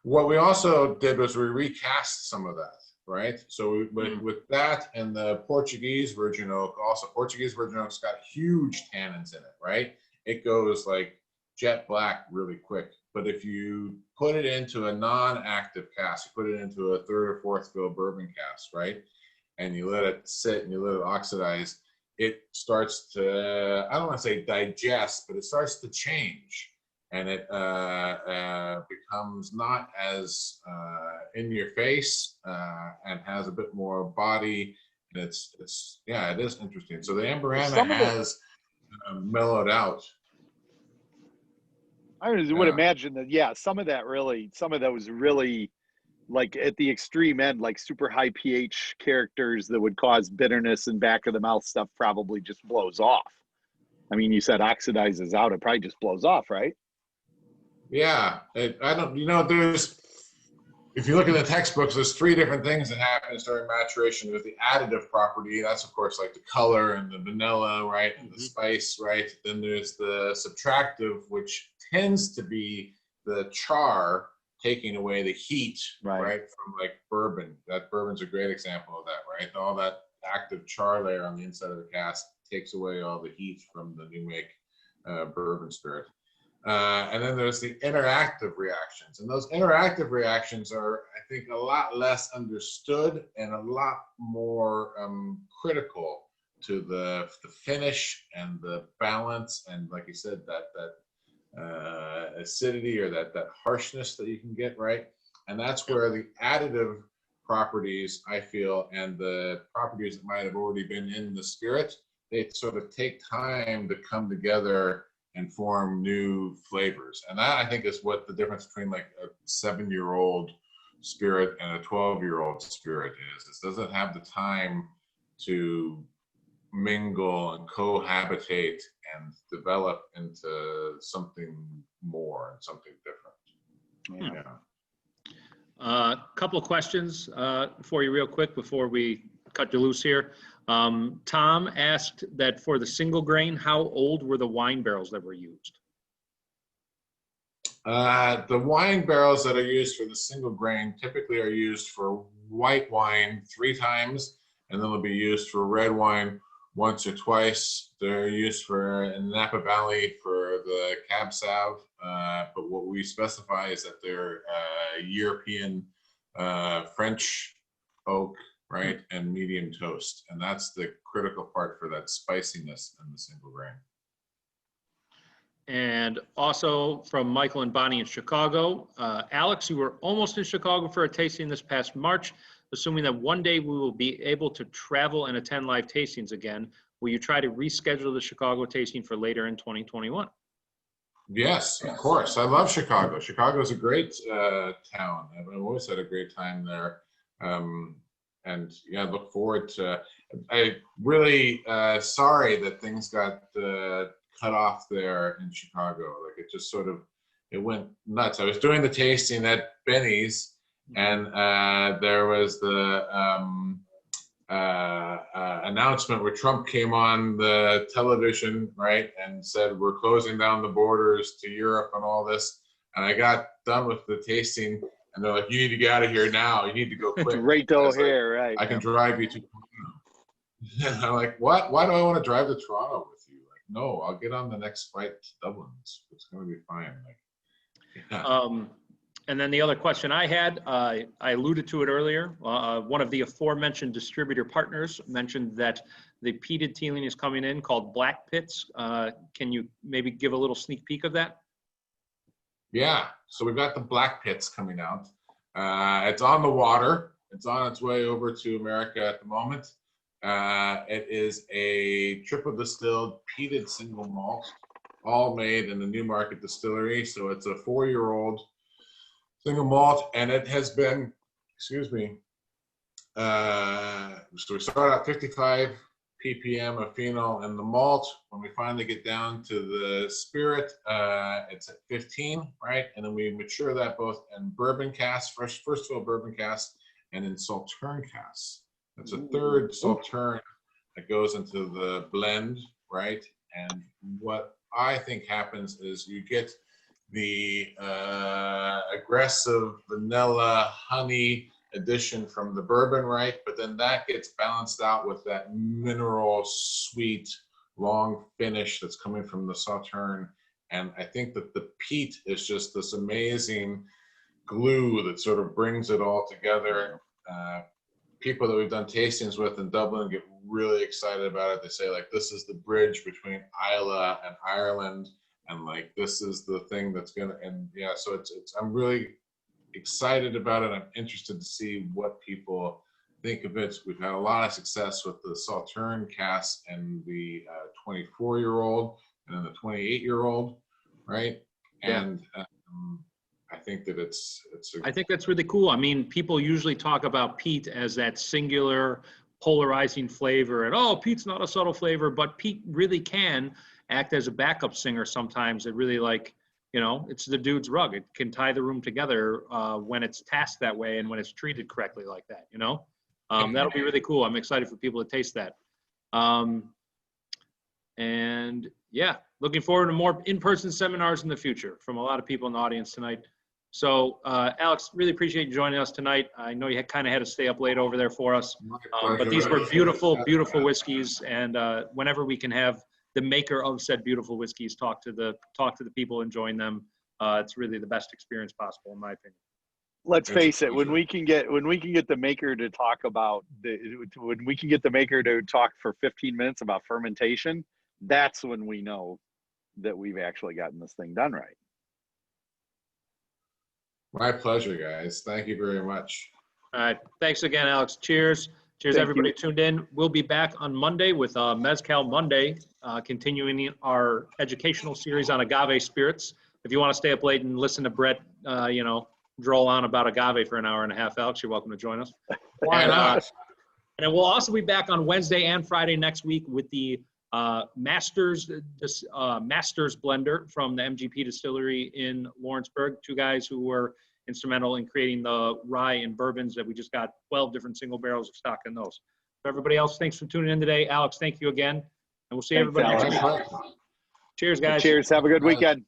What we also did was we recast some of that, right? So with that and the Portuguese virgin oak, also Portuguese virgin oak's got huge tannins in it, right? It goes like jet black really quick. But if you put it into a non-active cask, you put it into a third or fourth fill bourbon cask, right? And you let it sit and you let it oxidize, it starts to, I don't want to say digest, but it starts to change. And it becomes not as in your face and has a bit more body. And it is interesting. So the Amburana has mellowed out. I would imagine that, some of those really, like at the extreme end, like super high pH characters that would cause bitterness and back of the mouth stuff probably just blows off. I mean, you said oxidizes out, it probably just blows off, right? Yeah, if you look at the textbooks, there's 3 different things that happens during maturation. There's the additive property, that's of course like the color and the vanilla, right, and the spice, right? Then there's the subtractive, which tends to be the char taking away the heat, right, from like bourbon. That bourbon's a great example of that, right? All that active char layer on the inside of the cask takes away all the heat from the new make bourbon spirit. And then there's the interactive reactions. And those interactive reactions are, I think, a lot less understood and a lot more critical to the finish and the balance. And like you said, that acidity or that harshness that you can get, right? And that's where the additive properties, I feel, and the properties that might have already been in the spirit, they sort of take time to come together and form new flavors. And that, I think, is what the difference between like a 7-year-old spirit and a 12-year-old spirit is. It doesn't have the time to mingle and cohabitate and develop into something more and something different. Yeah. Couple of questions for you real quick before we cut you loose here. Tom asked that for the single grain, how old were the wine barrels that were used? The wine barrels that are used for the single grain typically are used for white wine 3 times, and then they'll be used for red wine once or twice. They're used for in Napa Valley for the Cab Sauv, but what we specify is that they're European French oak, right, and medium toast, and that's the critical part for that spiciness in the single grain. And also from Michael and Bonnie in Chicago. Alex, you were almost in Chicago for a tasting this past March. Assuming that one day we will be able to travel and attend live tastings again, will you try to reschedule the Chicago tasting for later in 2021? Yes, of course. I love Chicago. Chicago's a great town. I've always had a great time there. And yeah, look forward to, I really sorry that things got cut off there in Chicago. Like it just sort of, it went nuts. I was doing the tasting at Benny's, and there was the announcement where Trump came on the television, right, and said we're closing down the borders to Europe and all this. And I got done with the tasting, and they're like, "You need to get out of here now. You need to go quick." Right to O'Hare, like, right? I can drive you to Toronto. And I'm like, "What? Why do I want to drive to Toronto with you?" Like, no, I'll get on the next flight to Dublin. It's going to be fine. Like, yeah. And then the other question I had, I alluded to it earlier. One of the aforementioned distributor partners mentioned that the peated Teeling is coming in called Black Pits. Can you maybe give a little sneak peek of that? Yeah, so we've got the Black Pits coming out. It's on the water. It's on its way over to America at the moment. It is a triple distilled peated single malt, all made in the Newmarket Distillery. So it's a 4-year-old single malt, and it has been, excuse me, so we start at 55 ppm of phenol in the malt. When we finally get down to the spirit, it's at 15, right? And then we mature that both in bourbon casks, first fill bourbon casks, and in Sauterne casks. That's a third Sauterne that goes into the blend, right? And what I think happens is you get the aggressive vanilla honey addition from the bourbon, right? But then that gets balanced out with that mineral sweet long finish that's coming from the Sauterne. And I think that the peat is just this amazing glue that sort of brings it all together. People that we've done tastings with in Dublin get really excited about it. They say like, this is the bridge between Islay and Ireland. And like, this is the thing that's gonna, and yeah, so it's I'm really excited about it. I'm interested to see what people think of it. We've had a lot of success with the Sauterne cask and the 24-year-old and then the 28-year-old, right? Yeah. And I think that I think that's really cool. I mean, people usually talk about peat as that singular polarizing flavor, and oh, peat's not a subtle flavor, but peat really can act as a backup singer sometimes. It really, like, you know, it's the dude's rug. It can tie the room together when it's tasked that way and when it's treated correctly like that, you know? That'll be really cool. I'm excited for people to taste that. And yeah, looking forward to more in-person seminars in the future from a lot of people in the audience tonight. So Alex, really appreciate you joining us tonight. I know you kind of had to stay up late over there for us, but these were beautiful, beautiful whiskeys. And whenever we can have the maker of said beautiful whiskeys talk to the people enjoying them, it's really the best experience possible, in my opinion. Let's face it, when we can get the maker to talk about when we can get the maker to talk for 15 minutes about fermentation, that's when we know that we've actually gotten this thing done right. My pleasure, guys. Thank you very much. All right. Thanks again, Alex. Cheers. Cheers, everybody tuned in. We'll be back on Monday with Mezcal Monday, continuing our educational series on agave spirits. If you want to stay up late and listen to Brett, droll on about agave for an hour and a half, Alex, you're welcome to join us. Why not? And then we'll also be back on Wednesday and Friday next week with the Masters blender from the MGP Distillery in Lawrenceburg. Two guys who were instrumental in creating the rye and bourbons that we just got 12 different single barrels of stock in those. For everybody else, thanks for tuning in today. Alex, thank you again. And we'll see everybody next week. Cheers, guys. Cheers. Have a good weekend.